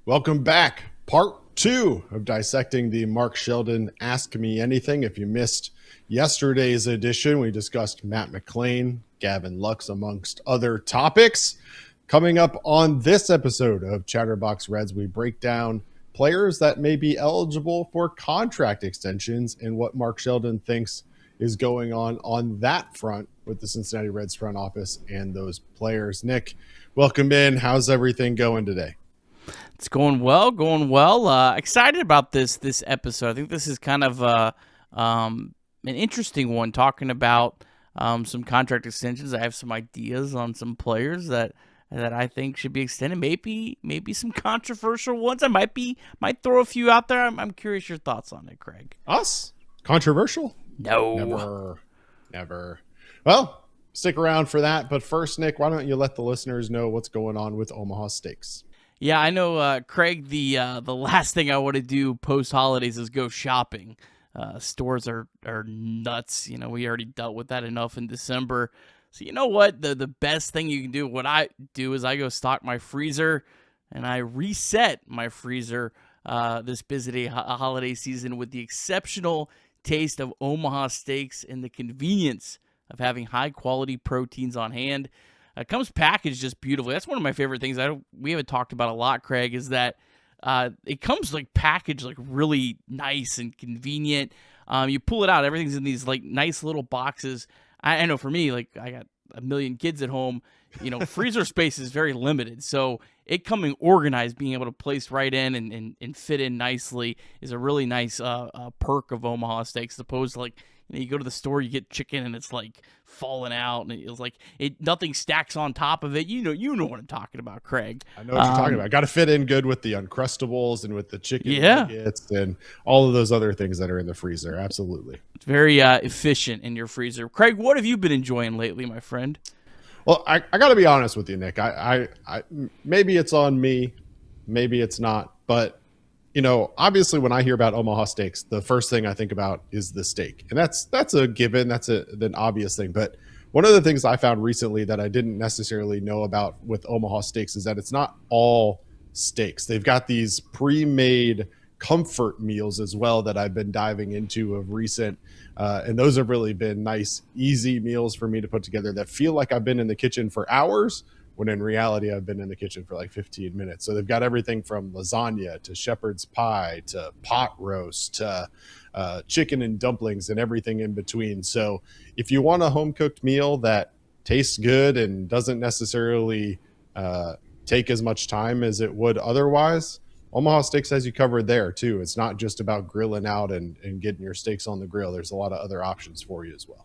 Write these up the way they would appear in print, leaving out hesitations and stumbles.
Welcome back. Part 2 of dissecting the Mark Sheldon Ask Me Anything. If you missed yesterday's edition, we discussed Matt McClain, Gavin Lux, amongst other topics. Coming up on this episode of Chatterbox Reds, we break down players that may be eligible for contract extensions and what Mark Sheldon thinks is going on that front with the Cincinnati Reds front office and those players. Nick, welcome in. How's everything going today? It's going well. Excited about this episode. I think this is kind of an interesting one, talking about some contract extensions. I have some ideas on some players that I think should be extended. Maybe some controversial ones. I might throw a few out there. I'm curious your thoughts on it, Craig. Us? Controversial? No. Never. Well, stick around for that. But first, Nick, why don't you let the listeners know what's going on with Omaha Steaks? Yeah, I know, Craig, the last thing I want to do post-holidays is go shopping. Stores are nuts. You know, we already dealt with that enough in December. So you know what? The best thing you can do, what I do is I go stock my freezer, and I reset my freezer this busy holiday season with the exceptional taste of Omaha Steaks and the convenience of having high-quality proteins on hand. It comes packaged just beautifully. That's one of my favorite things. We haven't talked about a lot, Craig, is that it comes like packaged like really nice and convenient. You pull it out, everything's in these like nice little boxes. I know for me, like I got a million kids at home, you know, freezer space is very limited. So it coming organized, being able to place right in and fit in nicely is a really nice perk of Omaha Steaks, as opposed to like, you know, you go to the store, you get chicken and it's like falling out, and it's like nothing stacks on top of it. You know what I'm talking about, Craig. I know what you're talking about. Got to fit in good with the Uncrustables and with the chicken nuggets and all of those other things that are in the freezer. Absolutely. It's very efficient in your freezer. Craig, what have you been enjoying lately, my friend? Well, I got to be honest with you, Nick. I maybe it's on me, maybe it's not, but you know, obviously when I hear about Omaha Steaks, the first thing I think about is the steak. And that's a given. That's an obvious thing. But one of the things I found recently that I didn't necessarily know about with Omaha Steaks is that it's not all steaks. They've got these pre-made comfort meals as well that I've been diving into of recent. And those have really been nice, easy meals for me to put together that feel like I've been in the kitchen for hours, when in reality, I've been in the kitchen for like 15 minutes. So they've got everything from lasagna to shepherd's pie to pot roast to chicken and dumplings and everything in between. So if you want a home-cooked meal that tastes good and doesn't necessarily take as much time as it would otherwise, Omaha Steaks has you covered there too. It's not just about grilling out and getting your steaks on the grill. There's a lot of other options for you as well.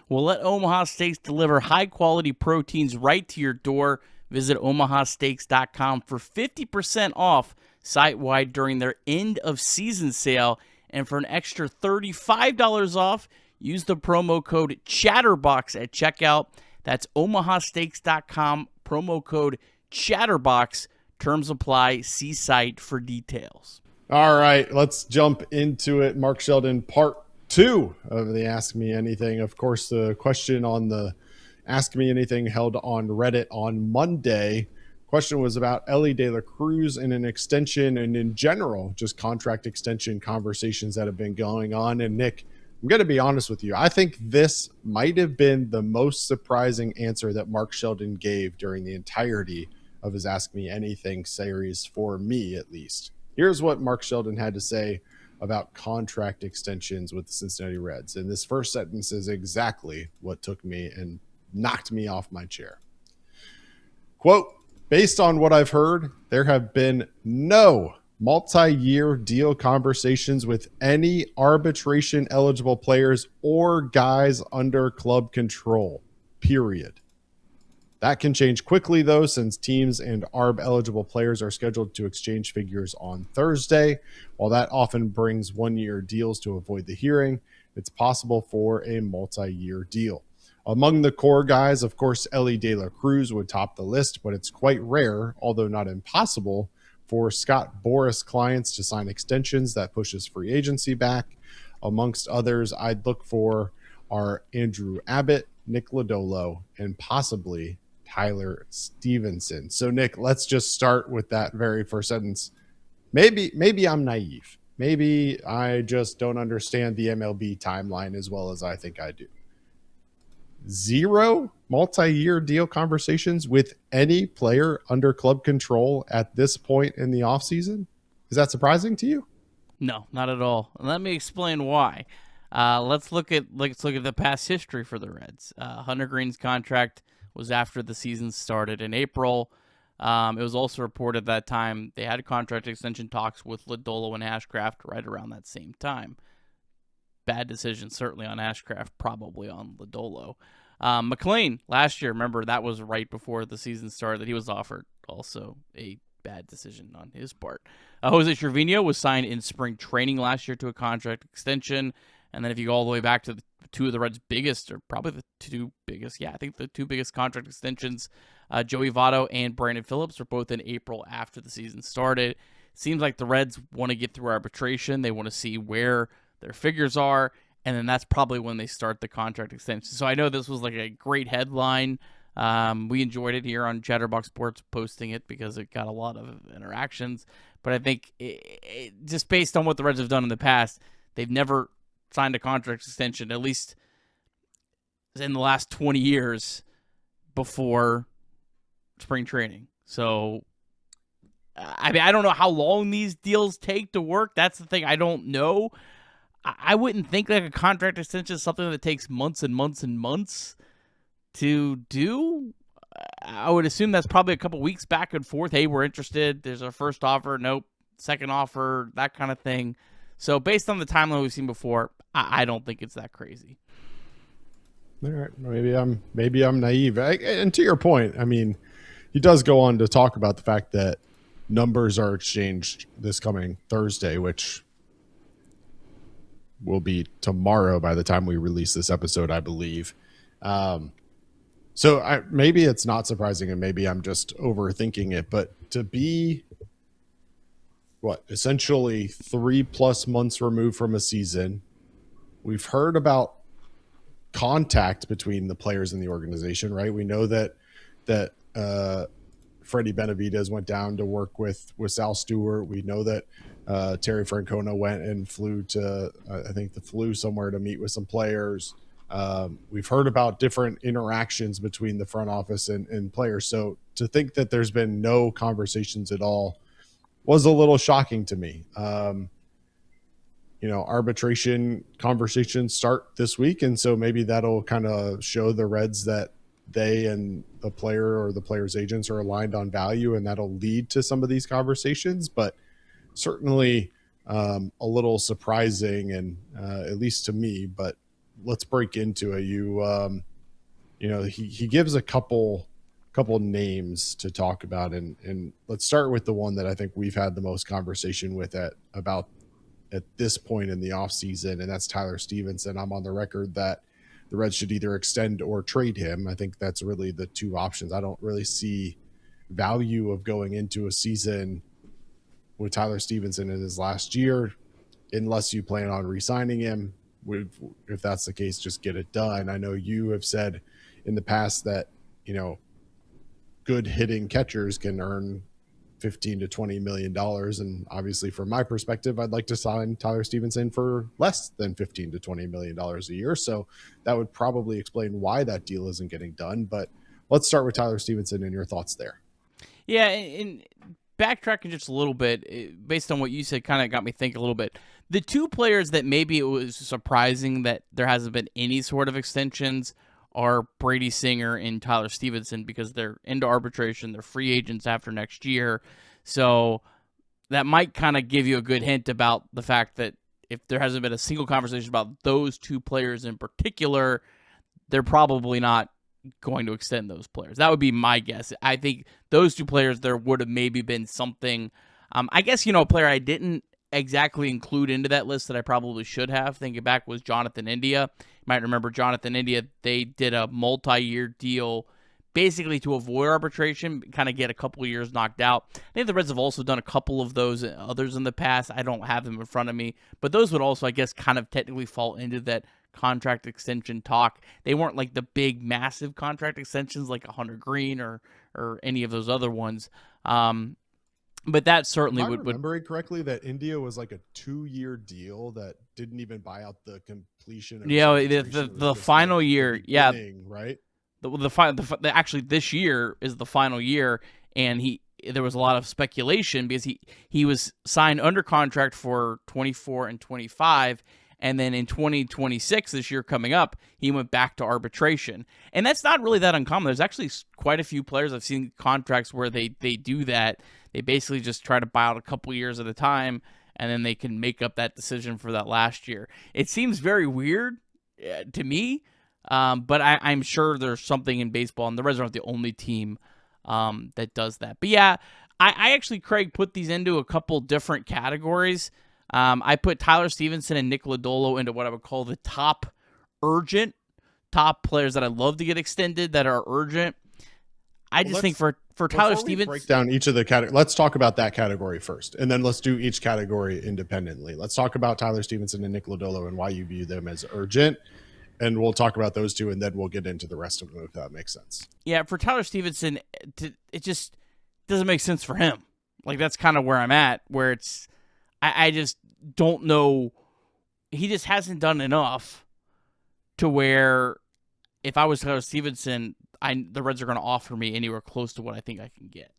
Well, let Omaha Steaks deliver high-quality proteins right to your door. Visit omahasteaks.com for 50% off site-wide during their end-of-season sale. And for an extra $35 off, use the promo code CHATTERBOX at checkout. That's omahasteaks.com, promo code CHATTERBOX. Terms apply. See site for details. All right, let's jump into it. Mark Sheldon, part 2 of the Ask Me Anything. Of course, the question on the Ask Me Anything held on Reddit on Monday. Question was about Elly De La Cruz and an extension, and in general, just contract extension conversations that have been going on. And Nick, I'm going to be honest with you. I think this might have been the most surprising answer that Mark Sheldon gave during the entirety of his Ask Me Anything series, for me at least. Here's what Mark Sheldon had to say about contract extensions with the Cincinnati Reds. And this first sentence is exactly what took me and knocked me off my chair. Quote, based on what I've heard, there have been no multi-year deal conversations with any arbitration-eligible players or guys under club control, period. That can change quickly, though, since teams and ARB-eligible players are scheduled to exchange figures on Thursday. While that often brings one-year deals to avoid the hearing, it's possible for a multi-year deal. Among the core guys, of course, Elly De La Cruz would top the list, but it's quite rare, although not impossible, for Scott Boras clients to sign extensions that pushes free agency back. Amongst others, I'd look for are Andrew Abbott, Nick Lodolo, and possibly Tyler Stevenson. So Nick, let's just start with that very first sentence. Maybe I'm naive. Maybe I just don't understand the MLB timeline as well as I think I do. 0 multi-year deal conversations with any player under club control at this point in the offseason? Is that surprising to you? No, not at all. Let me explain why. Let's look at the past history for the Reds. Hunter Green's contract was after the season started in April. It was also reported that time they had contract extension talks with Lodolo and Ashcraft right around that same time. Bad decision, certainly on Ashcraft, probably on Lodolo. McLean, last year, remember, that was right before the season started that he was offered. Also a bad decision on his part. Jose Trevino was signed in spring training last year to a contract extension. And then if you go all the way back to the two of the Reds' biggest, or probably the two biggest, I think the two biggest contract extensions, Joey Votto and Brandon Phillips were both in April after the season started. Seems like the Reds want to get through arbitration. They want to see where their figures are, and then that's probably when they start the contract extension. So I know this was like a great headline. We enjoyed it here on Chatterbox Sports, posting it because it got a lot of interactions. But I think just based on what the Reds have done in the past, they've never signed a contract extension, at least in the last 20 years, before spring training. So I mean, I don't know how long these deals take to work. That's the thing. I don't know. I wouldn't think like a contract extension is something that takes months and months and months to do. I would assume that's probably a couple weeks back and forth. Hey, we're interested. There's our first offer. Nope. Second offer, that kind of thing. So based on the timeline we've seen before, I don't think it's that crazy. All right. Maybe I'm naive. And to your point, I mean, he does go on to talk about the fact that numbers are exchanged this coming Thursday, which will be tomorrow by the time we release this episode, I believe. So maybe it's not surprising, and maybe I'm just overthinking it, but to be essentially 3+ months removed from a season, we've heard about contact between the players in the organization, right? We know that Freddie Benavidez went down to work with Sal Stewart. We know that Terry Francona went and flew to, I think, the flew somewhere to meet with some players. We've heard about different interactions between the front office and players. So to think that there's been no conversations at all was a little shocking to me. Arbitration conversations start this week, and so maybe that'll kind of show the Reds that they and the player or the player's agents are aligned on value, and that'll lead to some of these conversations. But certainly a little surprising, and at least to me. But let's break into it. He gives a couple names to talk about, and let's start with the one that I think we've had the most conversation with at this point in the offseason, and that's Tyler Stevenson. I'm on the record that the Reds should either extend or trade him. I think that's really the two options. I don't really see value of going into a season with Tyler Stevenson in his last year unless you plan on re-signing him. If that's the case, just get it done. I know you have said in the past that, good hitting catchers can earn $15 to $20 million. And obviously from my perspective, I'd like to sign Tyler Stevenson for less than $15 to $20 million a year. So that would probably explain why that deal isn't getting done. But let's start with Tyler Stevenson and your thoughts there. Yeah. And backtracking just a little bit, based on what you said, kind of got me thinking a little bit. The two players that maybe it was surprising that there hasn't been any sort of extensions are Brady Singer and Tyler Stevenson, because they're into arbitration. They're free agents after next year. So that might kind of give you a good hint about the fact that if there hasn't been a single conversation about those two players in particular, they're probably not going to extend those players. That would be my guess. I think those two players, there would have maybe been something. I guess, a player I didn't exactly include into that list that I probably should have, thinking back, was Jonathan India. You might remember Jonathan India. They did a multi-year deal basically to avoid arbitration, kind of get a couple of years knocked out. I think the Reds have also done a couple of those others in the past. I don't have them in front of me, but those would also, I guess, kind of technically fall into that contract extension talk. They weren't like the big, massive contract extensions like a Hunter Green or any of those other ones. But that certainly Am I would remembering correctly that India was like a 2-year deal that didn't even buy out the completion of the final year, yeah, right? Actually this year is the final year, and there was a lot of speculation because he was signed under contract for 24 and 25, and then in 2026, this year coming up, he went back to arbitration. And that's not really that uncommon. There's actually quite a few players I've seen contracts where they do that. They basically just try to buy out a couple years at a time, and then they can make up that decision for that last year. It seems very weird to me, but I'm sure there's something in baseball, and the Reds aren't the only team that does that. But yeah, I actually, Craig, put these into a couple different categories. I put Tyler Stevenson and Nick Lodolo into what I would call the top players that I love to get extended that are urgent. I just think for Tyler Stevenson, break down each of the categories. Let's talk about that category first, and then let's do each category independently. Let's talk about Tyler Stevenson and Nick Lodolo and why you view them as urgent, and we'll talk about those two, and then we'll get into the rest of them if that makes sense. Yeah, for Tyler Stevenson, it just doesn't make sense for him. Like, that's kind of where I'm at, where it's I just don't know. He just hasn't done enough to where if I was Tyler Stevenson, the Reds are going to offer me anywhere close to what I think I can get.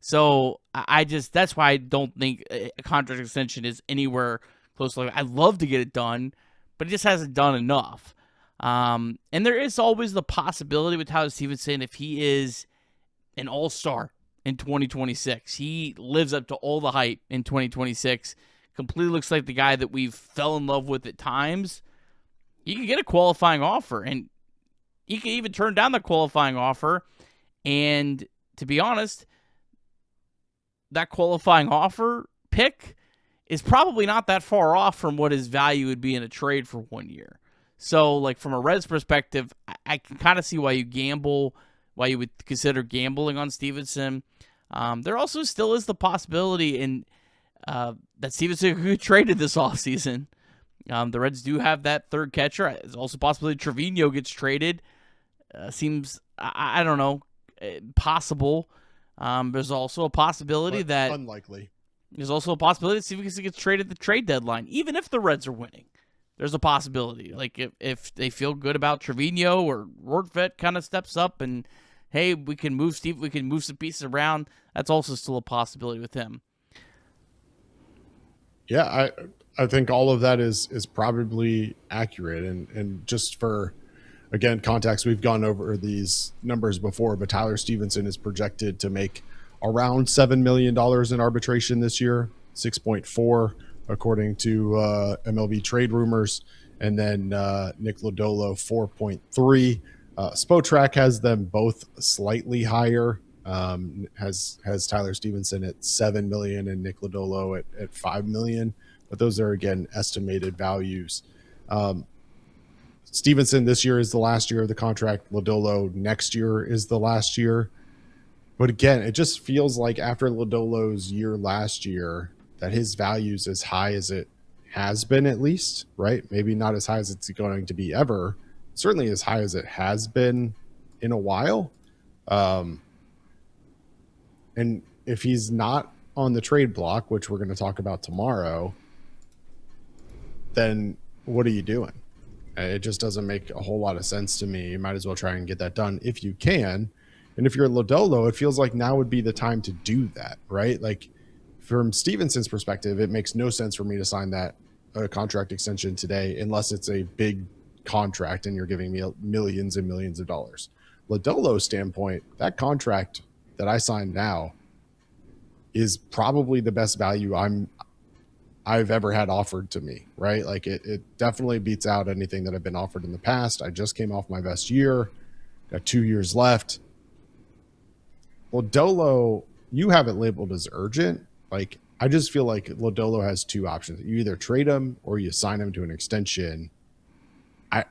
So that's why I don't think a contract extension is anywhere close to. I'd love to get it done, but he just hasn't done enough. And there is always the possibility with Tyler Stevenson, if he is an all-star in 2026, he lives up to all the hype in 2026, completely looks like the guy that we've fell in love with at times, he can get a qualifying offer, and he can even turn down the qualifying offer. And to be honest, that qualifying offer pick is probably not that far off from what his value would be in a trade for 1 year. So, like, from a Reds perspective, I can kind of see why you would consider gambling on Stevenson. There also still is the possibility that Stevenson could get traded this offseason. The Reds do have that third catcher. There's also a possibility Trevino gets traded. Seems, I don't know, possible. There's also a possibility that unlikely. There's also a possibility that Stevenson gets traded at the trade deadline, even if the Reds are winning. There's a possibility. Like, if they feel good about Trevino or Rortvedt kind of steps up and, hey, we can move some pieces around, that's also still a possibility with him. Yeah, I think all of that is probably accurate. And just for, again, context, we've gone over these numbers before, but Tyler Stevenson is projected to make around $7 million in arbitration this year, 6.4 according to MLB trade rumors, and then Nick Lodolo 4.3. Spotrac has them both slightly higher. Has Tyler Stevenson at $7 million and Nick Lodolo at $5 million, but those are, again, estimated values. Stevenson this year is the last year of the contract. Lodolo next year is the last year. But again, it just feels like after Lodolo's year last year that his value's as high as it has been, at least, right? Maybe not as high as it's going to be ever. Certainly as high as it has been in a while. And if he's not on the trade block, which we're going to talk about tomorrow, then what are you doing? It just doesn't make a whole lot of sense to me. You might as well try and get that done if you can. And if you're Lodolo, it feels like now would be the time to do that, right? Like, from Stevenson's perspective, it makes no sense for me to sign that contract extension today unless it's a big contract and you're giving me millions and millions of dollars. Lodolo's standpoint, that contract that I signed now is probably the best value I've ever had offered to me, right? Like, it definitely beats out anything that I've been offered in the past. I just came off my best year, got 2 years left. Lodolo, you have it labeled as urgent. Like, I just feel like Lodolo has two options. You either trade him or you sign him to an extension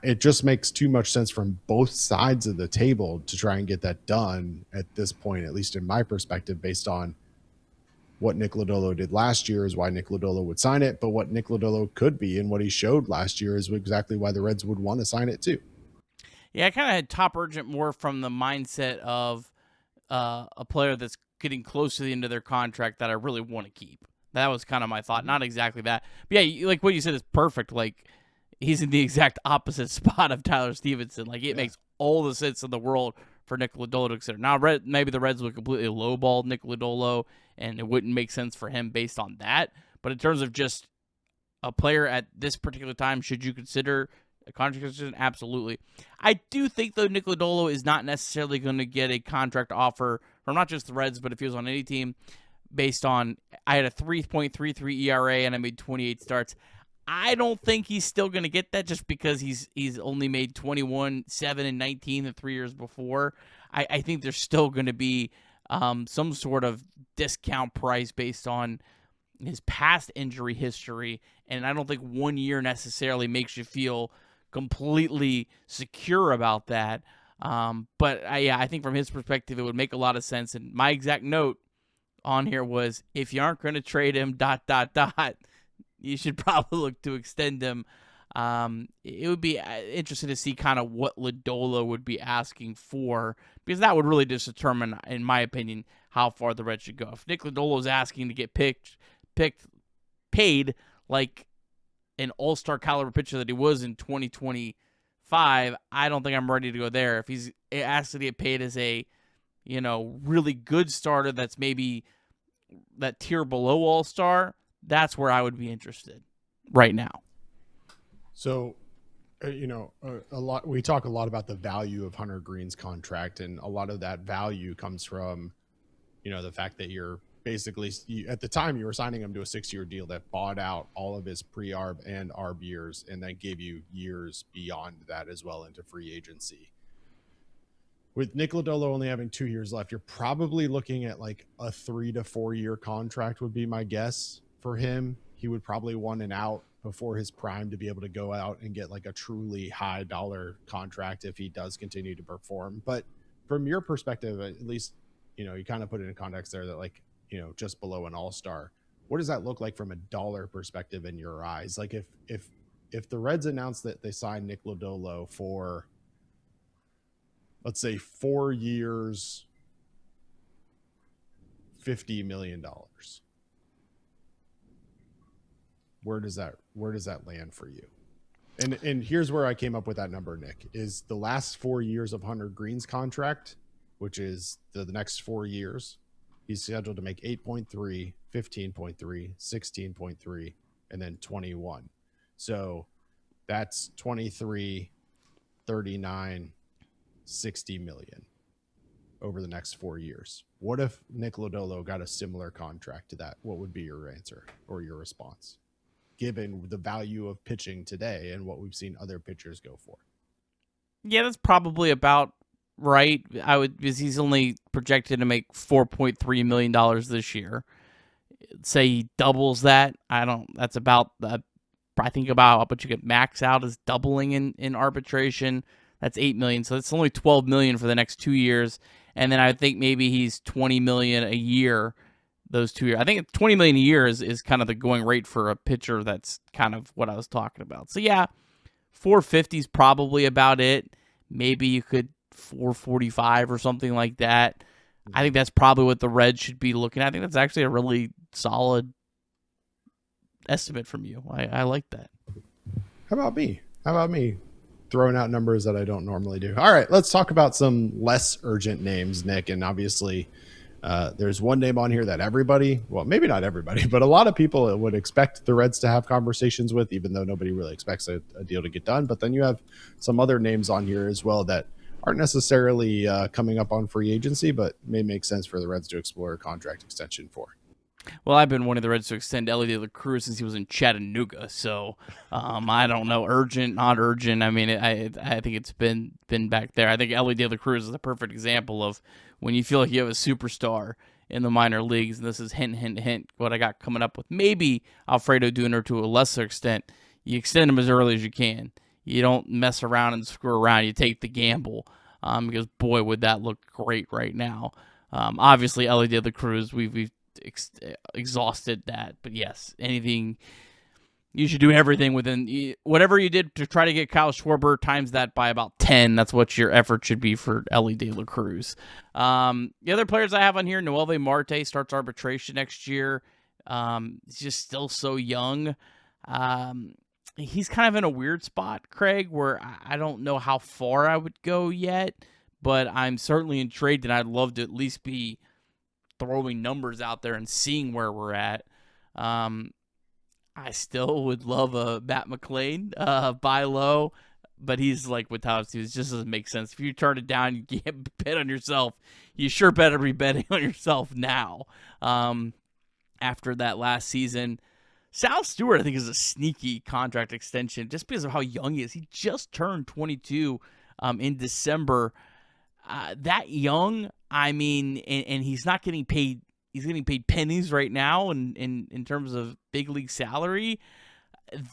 it just makes too much sense from both sides of the table to try and get that done at this point, at least in my perspective, based on what Nick Lodolo did last year is why Nick Lodolo would sign it. But what Nick Lodolo could be and what he showed last year is exactly why the Reds would want to sign it too. Yeah, I kind of had top urgent more from the mindset of a player that's getting close to the end of their contract that I really want to keep. That was kind of my thought. Not exactly that. But yeah, like what you said is perfect. Like, he's in the exact opposite spot of Tyler Stevenson. Like, it makes all the sense in the world for Nick Lodolo to consider. Now, maybe the Reds would completely lowball Nick Lodolo, and it wouldn't make sense for him based on that. But in terms of just a player at this particular time, should you consider a contract extension? Absolutely. I do think, though, Nick Lodolo is not necessarily going to get a contract offer from not just the Reds, but if he was on any team, based on I had a 3.33 ERA and I made 28 starts. I don't think he's still going to get that just because he's only made 21, 7, and 19 the 3 years before. I think there's still going to be some sort of discount price based on his past injury history, and I don't think 1 year necessarily makes you feel completely secure about that. But I think from his perspective, it would make a lot of sense. And my exact note on here was, if you aren't going to trade him, ... you should probably look to extend him. It would be interesting to see kind of what Lodolo would be asking for, because that would really just determine, in my opinion, how far the Reds should go. If Nick Lodolo is asking to get paid like an all-star caliber pitcher that he was in 2025, I don't think I'm ready to go there. If he's asked to get paid as a, really good starter that's maybe that tier below all-star, that's where I would be interested right now. So, we talk a lot about the value of Hunter Green's contract, and a lot of that value comes from, the fact that you're basically, at the time you were signing him to a 6-year deal that bought out all of his pre-arb and arb years, and then gave you years beyond that as well into free agency. With Nick Lodolo only having 2 years left, you're probably looking at like a 3 to 4 year contract would be my guess for him. He would probably want an out before his prime to be able to go out and get like a truly high dollar contract if he does continue to perform. But from your perspective, at least, you kind of put it in context there that like, just below an all-star, what does that look like from a dollar perspective in your eyes? Like if the Reds announced that they signed Nick Lodolo for, let's say 4 years, $50 million. Where does that land for you? And here's where I came up with that number, Nick, is the last 4 years of Hunter Green's contract, which is the next 4 years. He's scheduled to make 8.3, 15.3, 16.3, and then 21. So that's 23, 39, 60 million over the next 4 years. What if Nick Lodolo got a similar contract to that? What would be your answer or your response, given the value of pitching today and what we've seen other pitchers go for? Yeah, that's probably about right. Because he's only projected to make $4.3 million this year. Say he doubles that. That's about, I think about what you could max out as doubling in arbitration. That's $8 million. So that's only $12 million for the next 2 years. And then I think maybe he's $20 million a year those 2 years. I think $20 million a year is kind of the going rate for a pitcher. That's kind of what I was talking about. So yeah, 450 is probably about it. Maybe you could 445 or something like that. I think that's probably what the Reds should be looking at. I think that's actually a really solid estimate from you. I like that. How about me? Throwing out numbers that I don't normally do. All right, let's talk about some less urgent names, Nick. And obviously, there's one name on here that everybody, well, maybe not everybody, but a lot of people would expect the Reds to have conversations with, even though nobody really expects a deal to get done. But then you have some other names on here as well that aren't necessarily coming up on free agency, but may make sense for the Reds to explore a contract extension for. Well, I've been wanting the Reds to extend Elly De La Cruz since he was in Chattanooga, so I don't know, urgent, not urgent. I mean, I think it's been back there. I think Elly De La Cruz is a perfect example of when you feel like you have a superstar in the minor leagues, and this is hint, hint, hint, what I got coming up with maybe Alfredo Duner to a lesser extent. You extend him as early as you can. You don't mess around and screw around. You take the gamble, because boy, would that look great right now. Obviously, Ellie De La Cruz, we've exhausted that, but yes, anything. You should do everything within whatever you did to try to get Kyle Schwarber, times that by about 10. That's what your effort should be for Ellie De La Cruz. The other players I have on here, Noelvi Marte starts arbitration next year. He's just still so young. He's kind of in a weird spot, Craig, where I don't know how far I would go yet, but I'm certainly intrigued, and I'd love to at least be throwing numbers out there and seeing where we're at. I still would love a Matt McLean, buy low, but he's like with Thomas, it just doesn't make sense. If you turn it down, you can't bet on yourself. You sure better be betting on yourself now. After that last season, Sal Stewart, I think, is a sneaky contract extension just because of how young he is. He just turned 22 in December. That young, I mean, and he's not getting paid. He's getting paid pennies right now in terms of big league salary.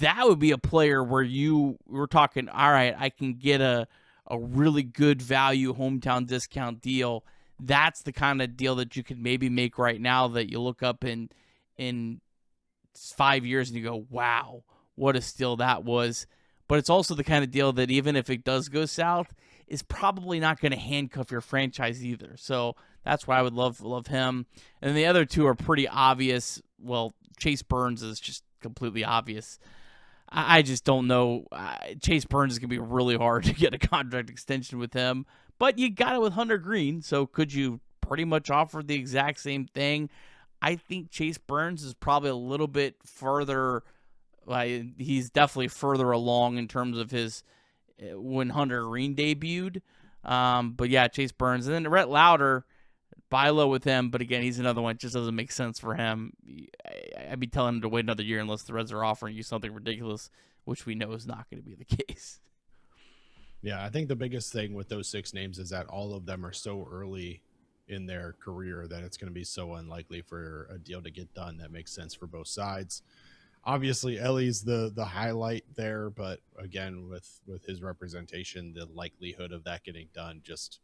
That would be a player where we're talking, all right, I can get a really good value hometown discount deal. That's the kind of deal that you could maybe make right now that you look up in 5 years and you go, wow, what a steal that was. But it's also the kind of deal that even if it does go south, is probably not going to handcuff your franchise either. So that's why I would love him. And the other two are pretty obvious. Well, Chase Burns is just completely obvious. I just don't know. Chase Burns is going to be really hard to get a contract extension with him. But you got it with Hunter Green, so could you pretty much offer the exact same thing? I think Chase Burns is probably a little bit further. He's definitely further along in terms of his when Hunter Green debuted. But yeah, Chase Burns. And then Rhett Lauder, buy low with him. But again, he's another one. It just doesn't make sense for him. I'd be telling him to wait another year unless the Reds are offering you something ridiculous, which we know is not going to be the case. Yeah, I think the biggest thing with those 6 names is that all of them are so early in their career that it's going to be so unlikely for a deal to get done that makes sense for both sides. Obviously, Ellie's the highlight there, but again, with his representation, the likelihood of that getting done just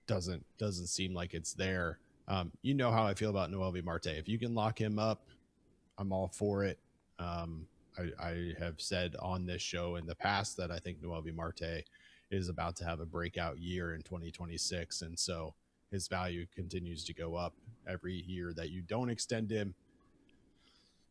doesn't seem like it's there. You know how I feel about Noelvi Marte. If you can lock him up, I'm all for it. I have said on this show in the past that I think Noelvi Marte is about to have a breakout year in 2026, and so his value continues to go up every year that you don't extend him.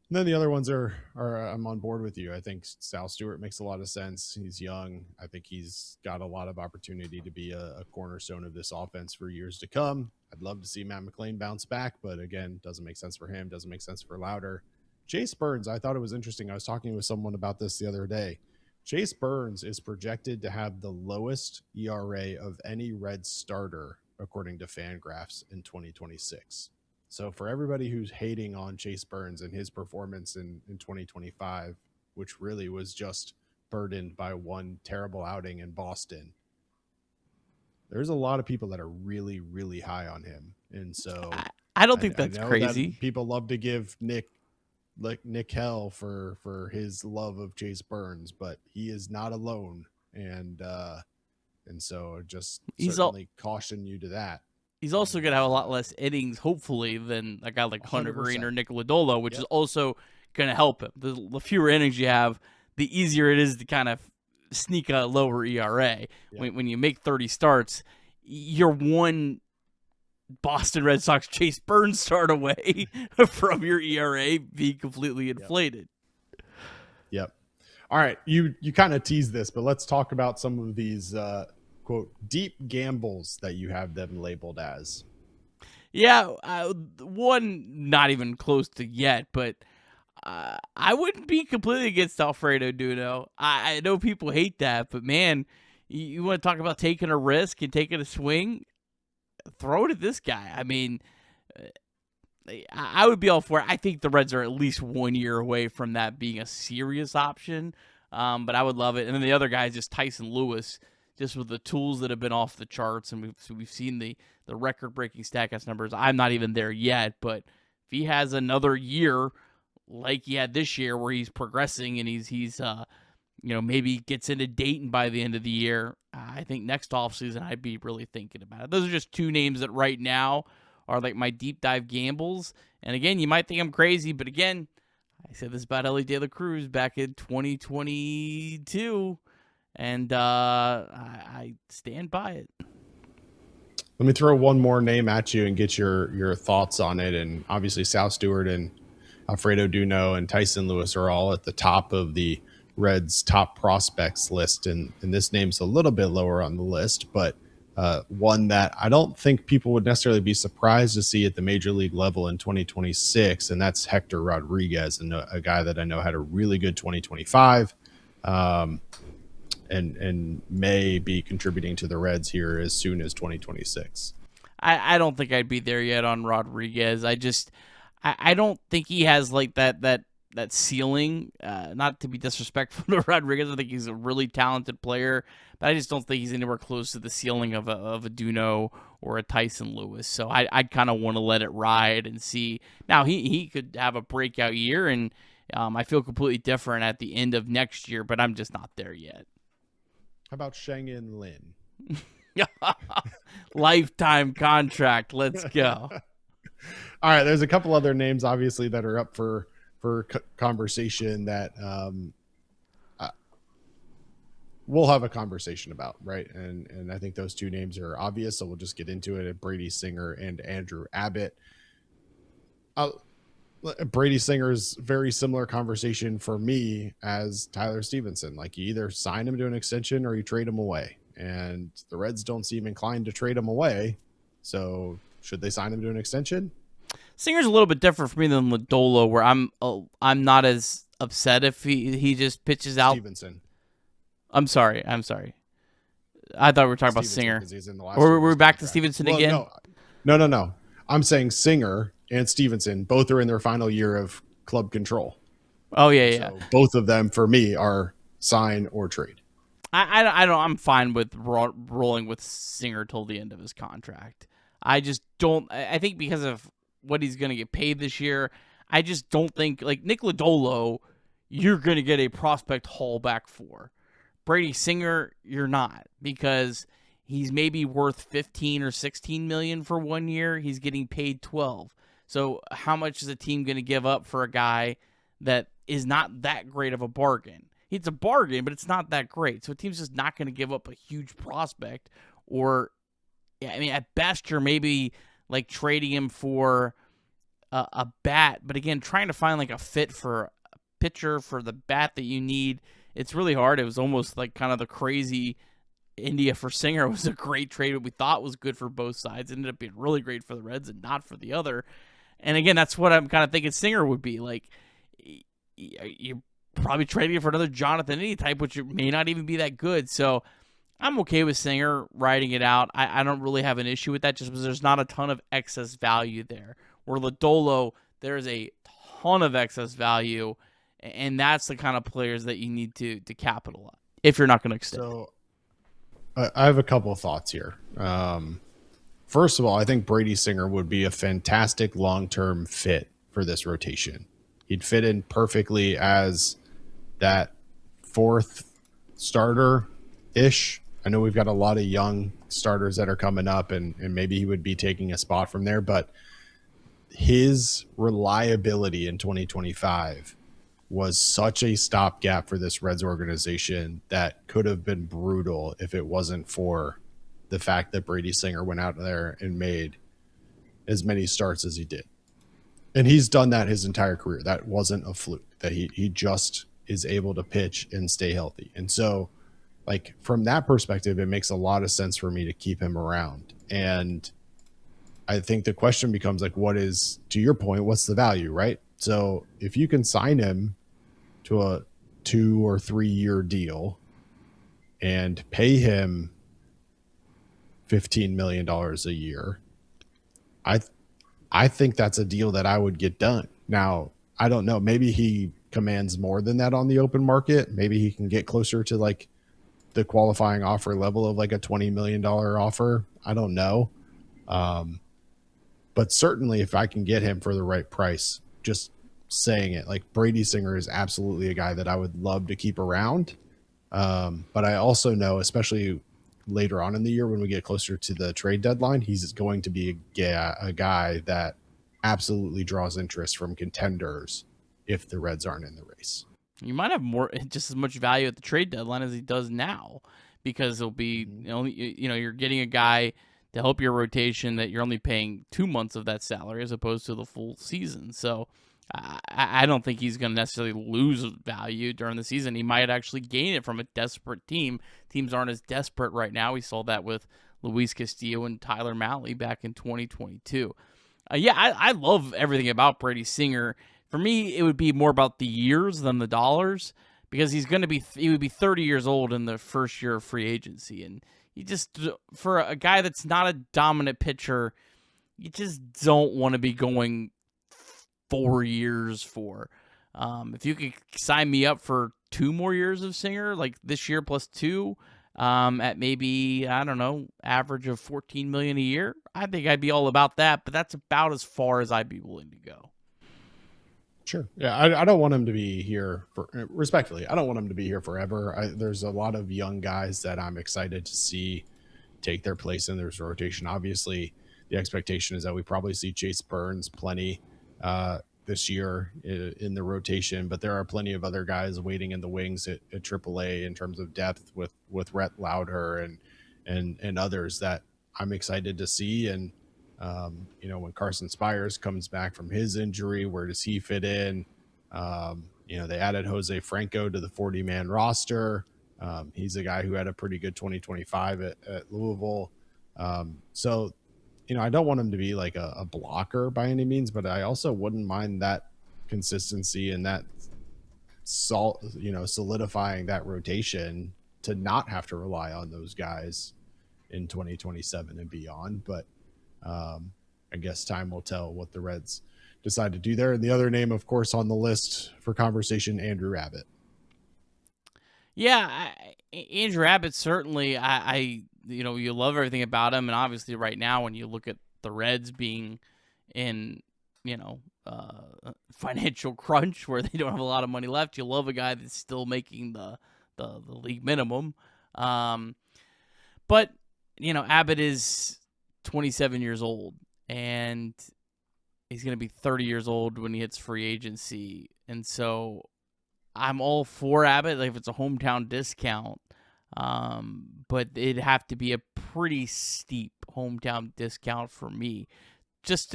And then the other ones are I'm on board with you. I think Sal Stewart makes a lot of sense. He's young. I think he's got a lot of opportunity to be a cornerstone of this offense for years to come. I'd love to see Matt McLean bounce back, but again, doesn't make sense for him. Doesn't make sense for Lauder. Chase Burns, I thought it was interesting. I was talking with someone about this the other day. Chase Burns is projected to have the lowest ERA of any Reds starter, according to Fangraphs, in 2026. So for everybody who's hating on Chase Burns and his performance in 2025, which really was just burdened by one terrible outing in Boston, there's a lot of people that are really, really high on him. And so I don't think that's crazy. That people love to give Nick hell for his love of Chase Burns, but he is not alone. And so just certainly caution you to that. He's also going to have a lot less innings, hopefully, than a guy like Hunter Green or Nick Lodolo, which is also going to help him. The fewer innings you have, the easier it is to kind of sneak a lower ERA. Yeah. When you make 30 starts, you're one Boston Red Sox Chase Burns start away from your ERA being completely inflated. Yep. All right, you kind of teased this, but let's talk about some of these quote deep gambles that you have them labeled as. Yeah, one not even close to yet, but I wouldn't be completely against Alfredo Duno. I know people hate that, but man, you want to talk about taking a risk and taking a swing? Throw it at this guy. I mean, I would be all for it. I think the Reds are at least 1 year away from that being a serious option, but I would love it. And then the other guy is just Tyson Lewis, just with the tools that have been off the charts, and we've seen the record-breaking Statcast numbers. I'm not even there yet, but if he has another year like he had this year where he's progressing and he's maybe gets into Dayton by the end of the year, I think next offseason I'd be really thinking about it. Those are just two names that right now are like my deep dive gambles. And again, you might think I'm crazy, but again, I said this about Ellie De La Cruz back in 2022, and I stand by it. Let me throw one more name at you and get your thoughts on it. And obviously, Sal Stewart and Alfredo Duno and Tyson Lewis are all at the top of the Reds' top prospects list, and this name's a little bit lower on the list, but one that I don't think people would necessarily be surprised to see at the major league level in 2026, and that's Hector Rodriguez, and a guy that I know had a really good 2025. And may be contributing to the Reds here as soon as 2026. I don't think I'd be there yet on Rodriguez. I don't think he has like that ceiling. Not to be disrespectful to Rodriguez, I think he's a really talented player, but I just don't think he's anywhere close to the ceiling of a Duno or a Tyson Lewis. So I kind of want to let it ride and see. Now he could have a breakout year, and I feel completely different at the end of next year, but I'm just not there yet. How about Sheng-In Lin? Lifetime contract. Let's go. All right. There's a couple other names, obviously, that are up for conversation that we'll have a conversation about, right? And I think those two names are obvious, so we'll just get into it. Brady Singer and Andrew Abbott. Brady Singer's very similar conversation for me as Tyler Stevenson. Like, you either sign him to an extension or you trade him away, and the Reds don't seem inclined to trade him away. So should they sign him to an extension? Singer's a little bit different for me than Lodolo, where I'm not as upset if he just pitches out. Stevenson. I'm sorry. I thought we were talking about Singer. Or we're back to Stevenson again? No. I'm saying Singer and Stevenson both are in their final year of club control. Oh yeah. So both of them for me are sign or trade. I'm fine with rolling with Singer till the end of his contract. I just don't. I think because of what he's going to get paid this year, I just don't think like Nick Lodolo, you're going to get a prospect haul back for. Brady Singer, you're not, because he's maybe worth 15 or 16 million for 1 year. He's getting paid 12. So how much is a team going to give up for a guy that is not that great of a bargain? It's a bargain, but it's not that great. So a team's just not going to give up a huge prospect. Or, at best, you're maybe like trading him for a bat. But again, trying to find like a fit for a pitcher for the bat that you need, it's really hard. It was almost like kind of the crazy India for Singer. It was a great trade that we thought was good for both sides. It ended up being really great for the Reds and not for the other. And again, that's what I'm kind of thinking Singer would be. Like, you're probably trading it for another Jonathan India type, which may not even be that good. So I'm okay with Singer riding it out. I don't really have an issue with that, just because there's not a ton of excess value there. Where Lodolo, there's a ton of excess value, and that's the kind of players that you need to capitalize if you're not going to extend. So I have a couple of thoughts here. First of all, I think Brady Singer would be a fantastic long-term fit for this rotation. He'd fit in perfectly as that fourth starter-ish. I know we've got a lot of young starters that are coming up, and maybe he would be taking a spot from there, but his reliability in 2025 was such a stopgap for this Reds organization that could have been brutal if it wasn't for the fact that Brady Singer went out there and made as many starts as he did. And he's done that his entire career. That wasn't a fluke, that he just is able to pitch and stay healthy. And so, like, from that perspective, it makes a lot of sense for me to keep him around. And I think the question becomes, like, what is, to your point, what's the value, right? So if you can sign him to a 2 or 3 year deal and pay him $15 million a year, I think that's a deal that I would get done. Now, I don't know. Maybe he commands more than that on the open market. Maybe he can get closer to like the qualifying offer level of like a $20 million offer. I don't know. But certainly if I can get him for the right price, just saying it, like, Brady Singer is absolutely a guy that I would love to keep around. But I also know, especially later on in the year when we get closer to the trade deadline, he's going to be a guy that absolutely draws interest from contenders if the Reds aren't in the race. You might have just as much value at the trade deadline as he does now, because it'll be you're getting a guy to help your rotation that you're only paying 2 months of that salary as opposed to the full season. So I don't think he's going to necessarily lose value during the season. He might actually gain it from a desperate team. Teams aren't as desperate right now. We saw that with Luis Castillo and Tyler Mahle back in 2022. I love everything about Brady Singer. For me, it would be more about the years than the dollars, because he would be 30 years old in the first year of free agency. And for a guy that's not a dominant pitcher, you just don't want to be going 4 years for. If you could sign me up for 2 more years of Singer, like this year plus 2, at maybe, I don't know, average of $14 million a year, I think I'd be all about that. But that's about as far as I'd be willing to go. Sure. Yeah, I don't want him to be here respectfully. I don't want him to be here forever. There's a lot of young guys that I'm excited to see take their place in this rotation. Obviously, the expectation is that we probably see Chase Burns plenty this year in the rotation, but there are plenty of other guys waiting in the wings at AAA in terms of depth with Rhett Lauder and others that I'm excited to see. And when Carson Spires comes back from his injury, where does he fit in? They added Jose Franco to the 40-man roster. He's a guy who had a pretty good 2025 at Louisville. I don't want him to be like a blocker by any means, but I also wouldn't mind that consistency and that solidifying that rotation to not have to rely on those guys in 2027 and beyond. But I guess time will tell what the Reds decide to do there. And the other name, of course, on the list for conversation, Andrew Abbott. Yeah, Andrew Abbott, certainly, you love everything about him. And obviously right now, when you look at the Reds being in, financial crunch where they don't have a lot of money left, you love a guy that's still making the league minimum. But, Abbott is 27 years old, and he's going to be 30 years old when he hits free agency. And so I'm all for Abbott, like if it's a hometown discount. But it'd have to be a pretty steep hometown discount for me.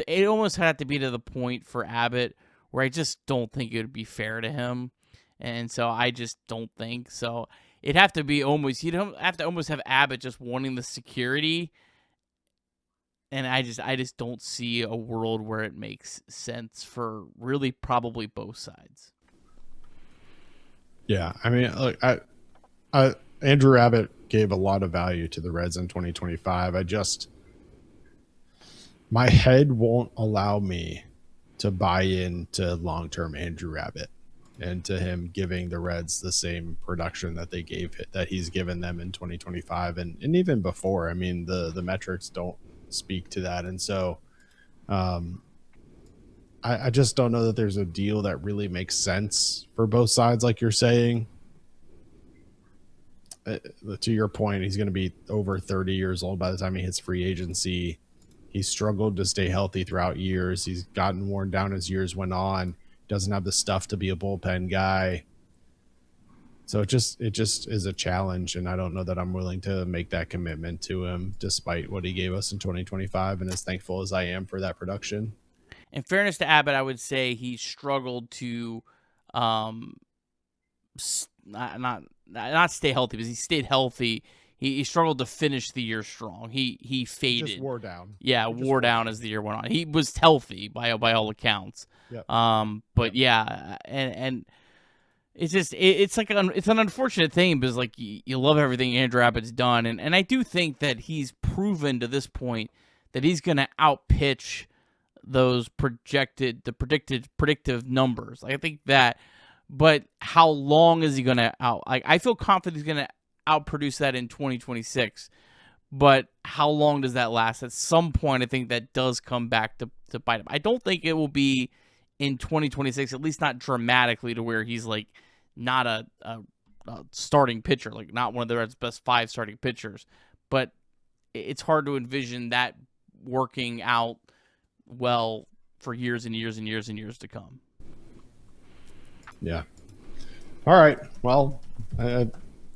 It almost had to be to the point for Abbott where I just don't think it would be fair to him. And so I just don't think so. It'd have to be you don't have to almost have Abbott just wanting the security. And I just don't see a world where it makes sense for really probably both sides. Yeah, I mean, look, Andrew Abbott gave a lot of value to the Reds in 2025. My head won't allow me to buy into long-term Andrew Abbott and to him giving the Reds the same production that he's given them in 2025 and even before. I mean, the metrics don't speak to that. And so I just don't know that there's a deal that really makes sense for both sides, like you're saying. To your point, he's going to be over 30 years old by the time he hits free agency. He's struggled to stay healthy throughout years. He's gotten worn down as years went on. Doesn't have the stuff to be a bullpen guy. So it just is a challenge, and I don't know that I'm willing to make that commitment to him, despite what he gave us in 2025, and as thankful as I am for that production. In fairness to Abbott, I would say he struggled to not stay healthy, because he stayed healthy. He struggled to finish the year strong. He faded. Just wore down. Yeah, wore down as the year went on. He was healthy by all accounts. Yep. But yeah, and it's an unfortunate thing, because like you love everything Andrew Abbott's done, and I do think that he's proven to this point that he's going to outpitch those predictive numbers. I think that, but how long is he going to I feel confident he's going to outproduce that in 2026, but how long does that last? At some point, I think that does come back to bite him. I don't think it will be in 2026, at least not dramatically, to where he's like not a starting pitcher, like not one of the Reds' best 5 starting pitchers. But it's hard to envision that working out well for years and years and years and years to come. Yeah. All right. Well,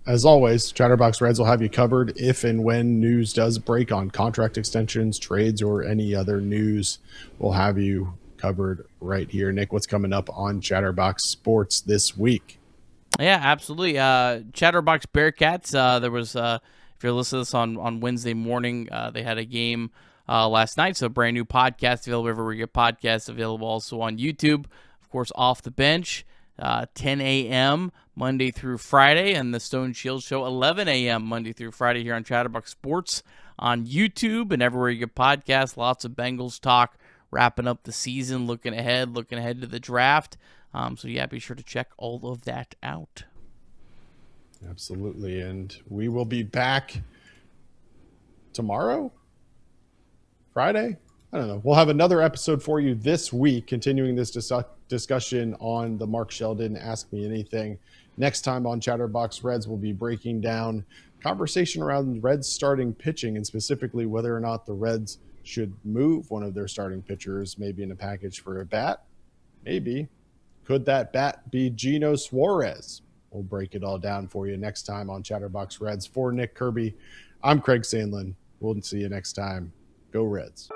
as always, Chatterbox Reds will have you covered if and when news does break on contract extensions, trades, or any other news. We'll have you covered right here. Nick, what's coming up on Chatterbox Sports this week? Yeah, absolutely. Chatterbox Bearcats. There was, if you're listening to this on Wednesday morning, they had a game last night. So brand new podcast available everywhere you get podcasts, available also on YouTube. Of course, Off the Bench, 10 a.m. Monday through Friday, and the Stone Shield Show, 11 a.m. Monday through Friday here on Chatterbox Sports on YouTube and everywhere you get podcasts. Lots of Bengals talk, wrapping up the season, looking ahead to the draft. So yeah, be sure to check all of that out. Absolutely. And we will be back tomorrow, Friday. I don't know. We'll have another episode for you this week, continuing this discussion on the Mark Sheldon Ask Me Anything. Next time on Chatterbox Reds, we'll be breaking down conversation around Reds starting pitching, and specifically whether or not the Reds should move one of their starting pitchers, maybe in a package for a bat. Maybe. Could that bat be Gino Suarez? We'll break it all down for you next time on Chatterbox Reds. For Nick Kirby, I'm Craig Sandlin. We'll see you next time. Go Reds.